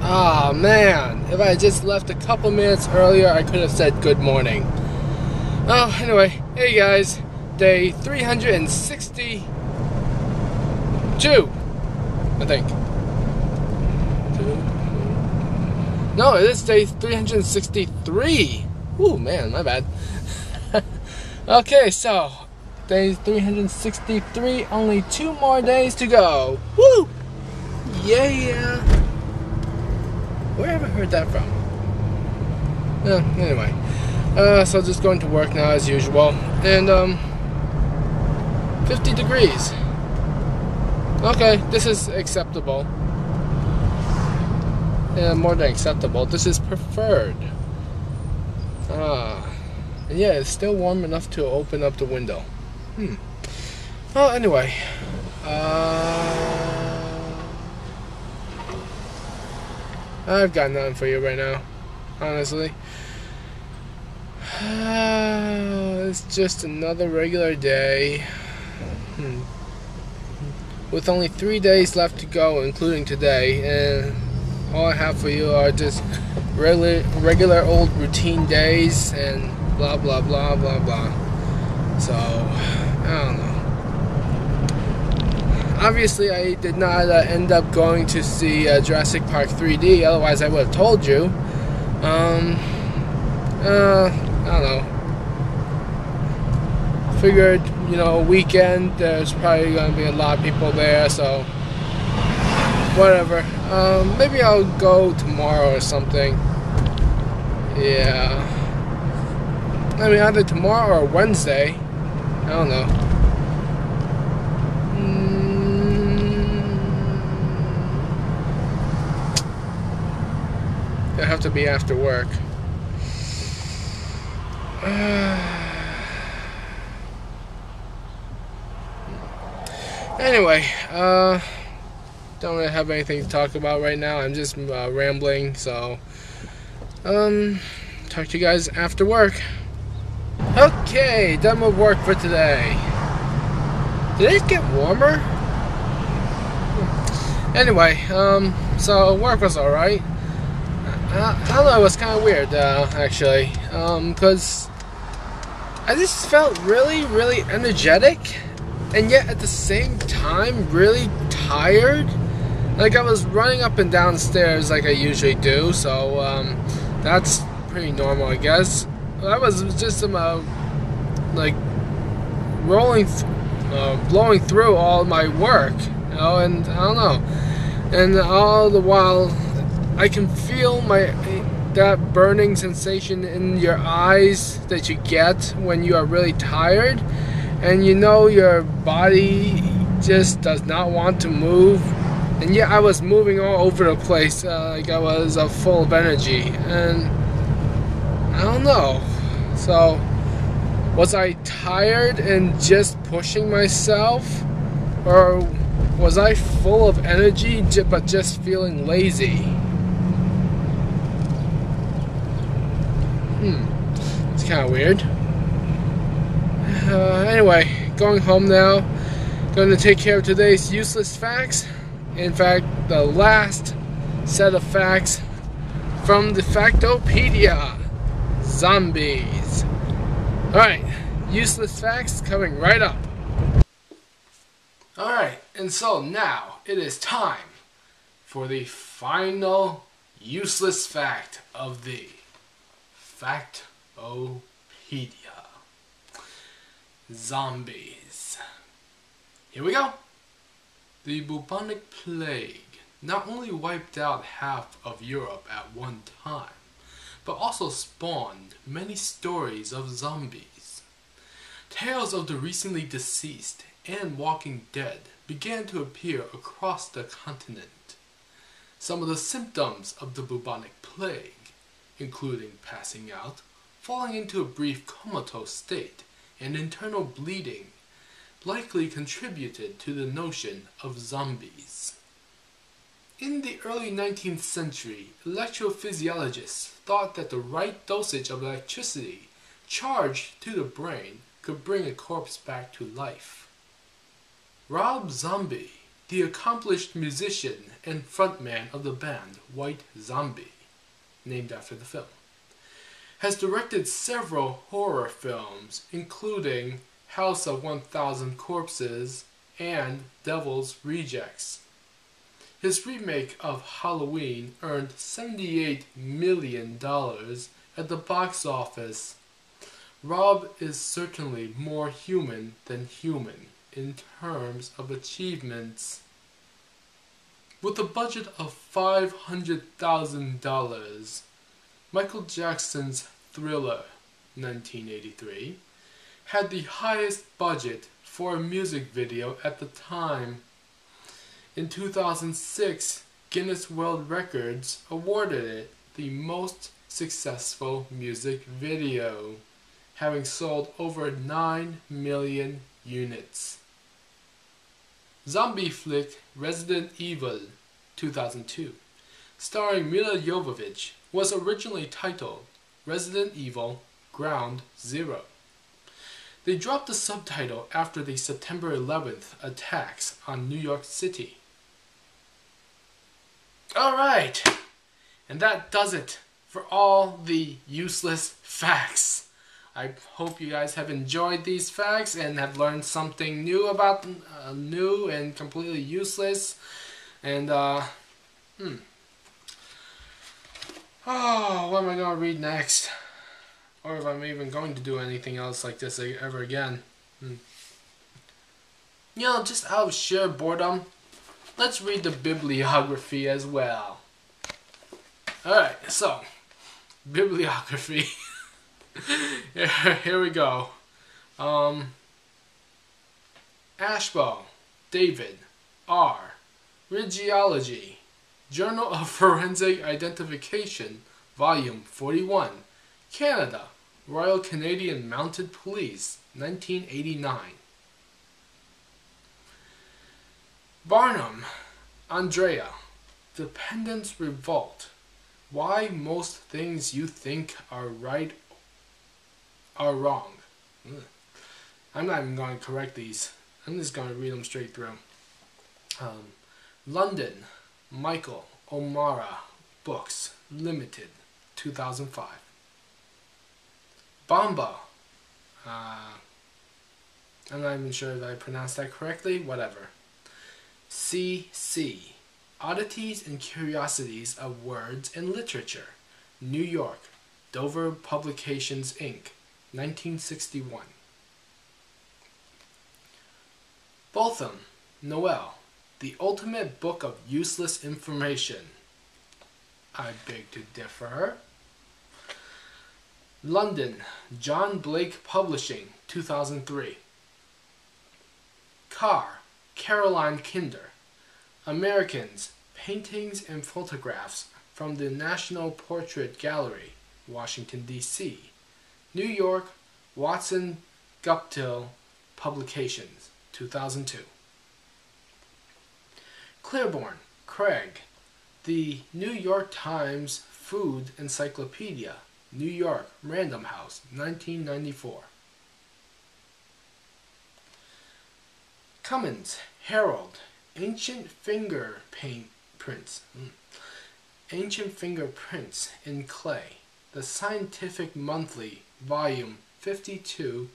Ah, man. If I had just left a couple minutes earlier, I could have said good morning. Oh, anyway. Hey, guys. Day 362, I think. No, it is day 363. Ooh, man, my bad. Okay, so day 363, only 2 more days to go. Woo! Yeah. Where have I heard that from? Anyway. So just going to work now as usual. And, 50 degrees. Okay, this is acceptable. Yeah, more than acceptable. This is preferred. And yeah, it's still warm enough to open up the window. Well, anyway. I've got nothing for you right now, honestly. It's just another regular day. With only 3 days left to go, including today, and all I have for you are just regular old routine days and blah blah blah blah blah. So, I don't know. Obviously, I did not end up going to see Jurassic Park 3D, otherwise I would have told you. I don't know. Figured, weekend, there's probably going to be a lot of people there, so whatever. Maybe I'll go tomorrow or something. Yeah. I mean, either tomorrow or Wednesday. I don't know. It'll have to be after work. Anyway, don't really have anything to talk about right now. I'm just rambling, so talk to you guys after work. Okay, done with work for today. Did it get warmer? Anyway, so work was alright. I don't know, it was kind of weird, actually, because I just felt really energetic, and yet at the same time really tired. Like, I was running up and down stairs like I usually do, so that's pretty normal, I guess. I was just like blowing through all my work, and I don't know, and all the while I can feel that burning sensation in your eyes that you get when you are really tired, and your body just does not want to move, and yet I was moving all over the place, like I was full of energy, and I don't know. So, was I tired and just pushing myself, or was I full of energy but just feeling lazy? It's kind of weird. Anyway, going home now. Going to take care of today's useless facts. In fact, the last set of facts from the Factopedia. Zombies. Alright, useless facts coming right up. Alright, and so now it is time for the final useless fact of the Factopedia. Zombies. Here we go. The bubonic plague not only wiped out half of Europe at one time, but also spawned many stories of zombies. Tales of the recently deceased and Walking Dead began to appear across the continent. Some of the symptoms of the bubonic plague, including passing out, falling into a brief comatose state, and internal bleeding, likely contributed to the notion of zombies. In the early 19th century, electrophysiologists thought that the right dosage of electricity charged to the brain could bring a corpse back to life. Rob Zombie, the accomplished musician and frontman of the band White Zombie, named after the film, has directed several horror films, including House of 1,000 Corpses and Devil's Rejects. His remake of Halloween earned $78 million at the box office. Rob is certainly more human than human in terms of achievements. With a budget of $500,000, Michael Jackson's Thriller, 1983, had the highest budget for a music video at the time. In 2006, Guinness World Records awarded it the most successful music video, having sold over 9 million units. Zombie flick Resident Evil, 2002, starring Mila Jovovich, was originally titled Resident Evil Ground Zero. They dropped the subtitle after the September 11th attacks on New York City. Alright, and that does it for all the useless facts. I hope you guys have enjoyed these facts and have learned something new about new and completely useless. And oh, what am I going to read next? Or if I'm even going to do anything else like this ever again. You know, just out of sheer boredom, let's read the bibliography as well. Alright, so, bibliography. Here we go. Ashbaugh, David, R. Ridgeology, Journal of Forensic Identification, Volume 41, Canada, Royal Canadian Mounted Police, 1989. Barnum, Andrea, Dependence Revolt, Why Most Things You Think Are Right Are Wrong. I'm not even going to correct these. I'm just going to read them straight through. London, Michael O'Mara Books, Limited, 2005. Bamba. I'm not even sure if I pronounced that correctly. Whatever. C.C. Oddities and Curiosities of Words and Literature. New York, Dover Publications, Inc., 1961. Botham, Noel. The Ultimate Book of Useless Information. I beg to differ. London, John Blake Publishing, 2003. Carr, Caroline Kinder. Americans, Paintings and Photographs from the National Portrait Gallery, Washington, D.C. New York, Watson Guptill Publications, 2002. Claiborne, Craig. The New York Times Food Encyclopedia, New York, Random House, 1994. Cummins, Harold. Ancient Fingerprints. Ancient Fingerprints in Clay. The Scientific Monthly, Volume 52,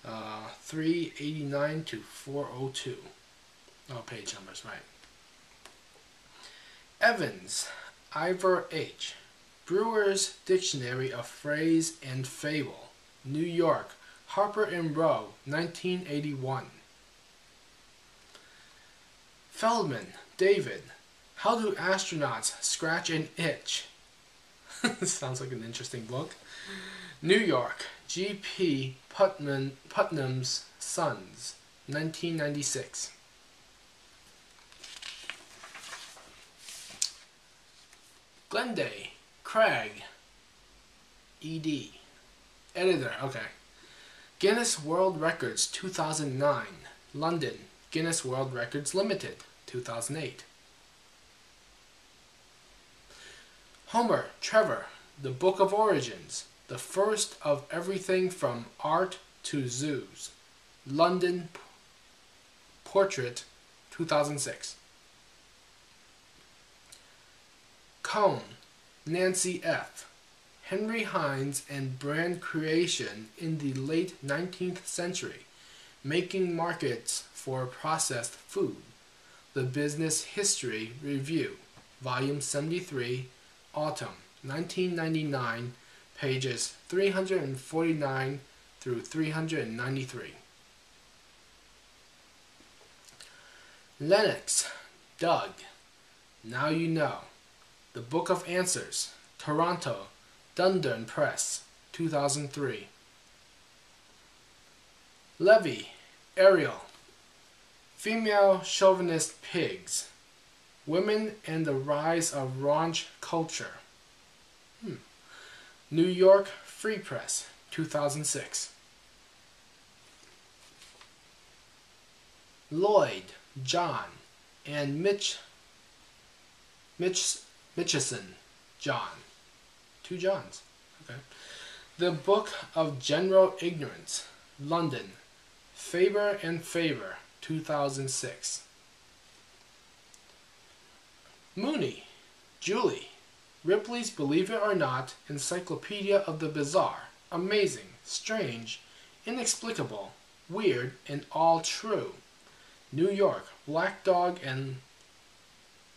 389 to 402. Oh, page numbers, right. Evans, Ivor H. Brewer's Dictionary of Phrase and Fable, New York, Harper & Row, 1981. Feldman, David. How do astronauts scratch an itch? Sounds like an interesting book. New York, G.P. Putnam's Sons, 1996. Glenday, Craig, E.D. Editor, okay. Guinness World Records, 2009. London, Guinness World Records Limited, 2008. Homer, Trevor, The Book of Origins, the first of everything from art to zoos. London Portrait, 2006. Cone, Nancy F. Henry Hines and Brand Creation in the Late 19th Century, Making Markets for Processed Food. The Business History Review, Volume 73, Autumn, 1999, pages 349 through 393. Lennox, Doug. Now You Know. The Book of Answers, Toronto, Dundurn Press, 2003. Levy, Ariel. Female Chauvinist Pigs. Women and the Rise of Raunch Culture. New York Free Press, 2006. Lloyd, John, and Mitchison, John. Two Johns. Okay. The Book of General Ignorance, London, Faber and Faber, 2006. Mooney, Julie. Ripley's Believe It or Not, Encyclopedia of the Bizarre, Amazing, Strange, Inexplicable, Weird, and All True. New York, Black Dog and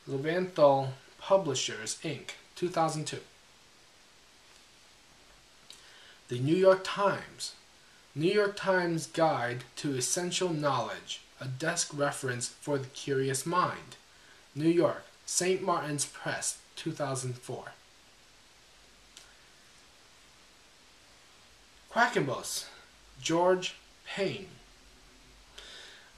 Leventhal Publishers, Inc., 2002. The New York Times. New York Times Guide to Essential Knowledge, a desk reference for the curious mind. New York, St. Martin's Press, 2004. Quackenbos, George Payne.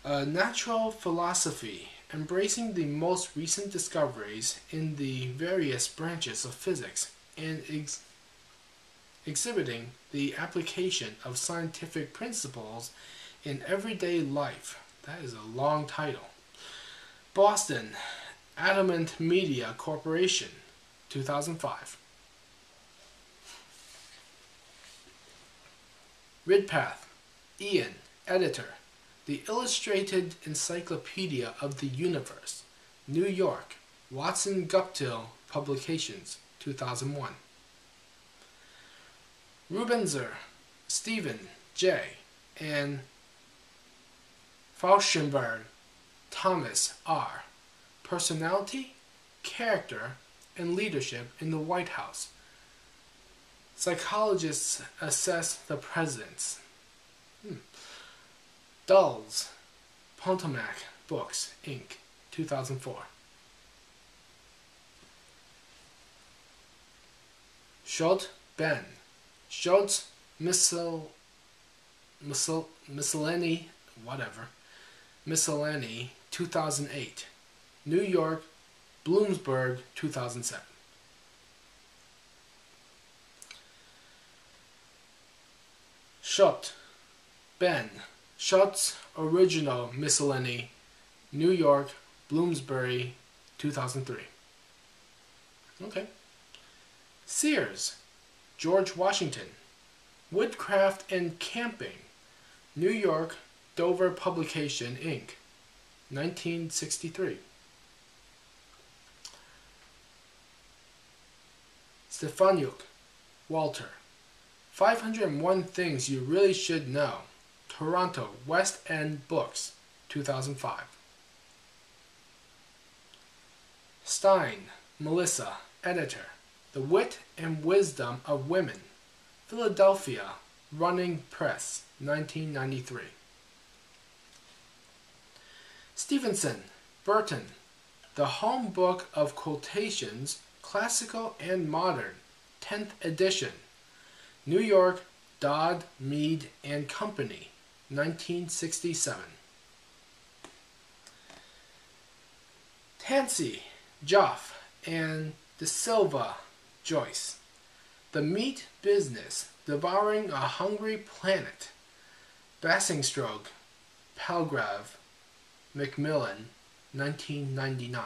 A Natural Philosophy, embracing the most recent discoveries in the various branches of physics and exhibiting the application of scientific principles in everyday life. That is a long title. Boston, Adamant Media Corporation, 2005. Ridpath, Ian, editor. The Illustrated Encyclopedia of the Universe, New York, Watson Guptill Publications, 2001. Rubenzer, Stephen J., and Fauschenberg, Thomas R. Personality, Character, and Leadership in the White House. Psychologists assess the presidents. Dulles, Pontomac Books, Inc., 2004. Schott, Ben. Schott's Miscellany, Miscellany, 2008. New York, Bloomsburg, 2007. Schott, Ben. Schott's Original Miscellany, New York, Bloomsbury, 2003. Okay. Sears, George Washington. Woodcraft and Camping, New York, Dover Publication, Inc., 1963. Stefaniuk, Walter. 501 Things You Really Should Know. Toronto, West End Books, 2005. Stein, Melissa, editor. The Wit and Wisdom of Women. Philadelphia, Running Press, 1993. Stevenson, Burton. The Home Book of Quotations, Classical and Modern, 10th edition. New York, Dodd, Mead and Company, 1967. Tansey, Joff, and De Silva, Joyce. The Meat Business, Devouring a Hungry Planet. Basingstoke, Palgrave, Macmillan, 1999.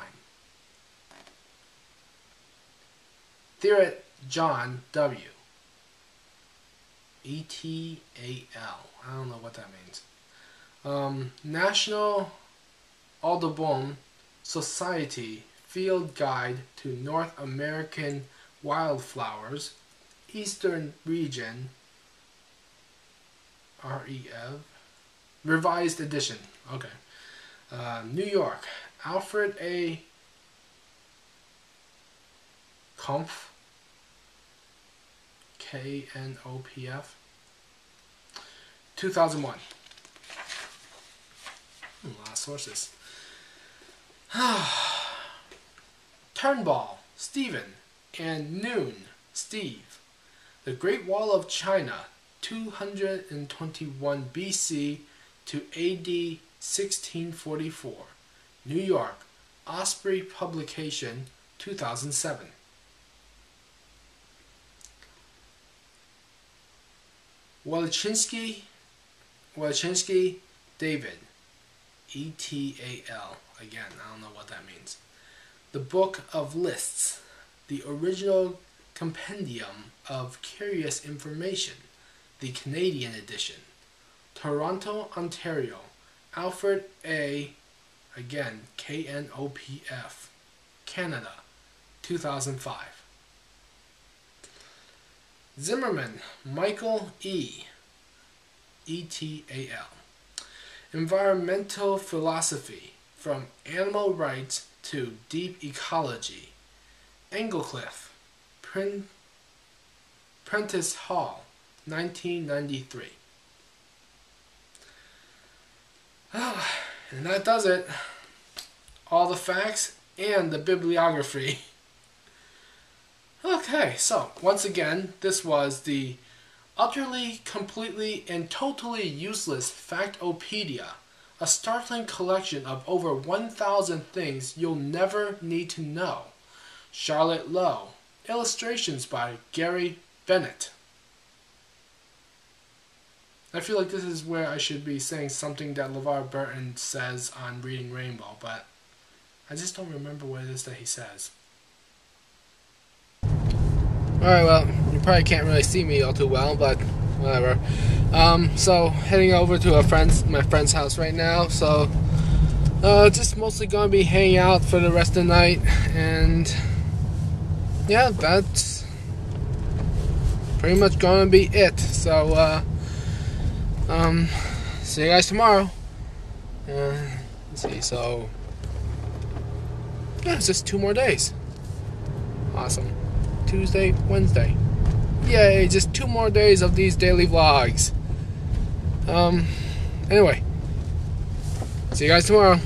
Thierry John W. ETAL. I don't know what that means. National Audubon Society Field Guide to North American Wildflowers, Eastern Region, REF, Revised Edition. Okay. New York, Alfred A. Knopf, Knopf, 2001. A lot of sources. Turnbull, Stephen, and Noon, Steve. The Great Wall of China, 221 BC to AD 1644. New York, Osprey Publication, 2007. Walachinsky, David, ETAL. Again, I don't know what that means. The Book of Lists, the original compendium of curious information, the Canadian edition. Toronto, Ontario, Alfred A. Again, KNOPF, Canada, 2005. Zimmerman, Michael E. ETAL. Environmental Philosophy, From Animal Rights to Deep Ecology. Englecliff, Prentice Hall, 1993. And that does it. All the facts and the bibliography. Okay, so once again, this was the utterly, completely, and totally useless Factopedia, a startling collection of over 1,000 things you'll never need to know. Charlotte Lowe. Illustrations by Gary Bennett. I feel like this is where I should be saying something that LeVar Burton says on Reading Rainbow, but I just don't remember what it is that he says. Alright, well, you probably can't really see me all too well, but whatever. So, heading over to my friend's house right now, so just mostly going to be hanging out for the rest of the night, and yeah, that's pretty much going to be it. So, see you guys tomorrow. Let's see, so yeah, it's just 2 more days. Awesome. Tuesday, Wednesday. Yay, just 2 more days of these daily vlogs. Anyway, see you guys tomorrow.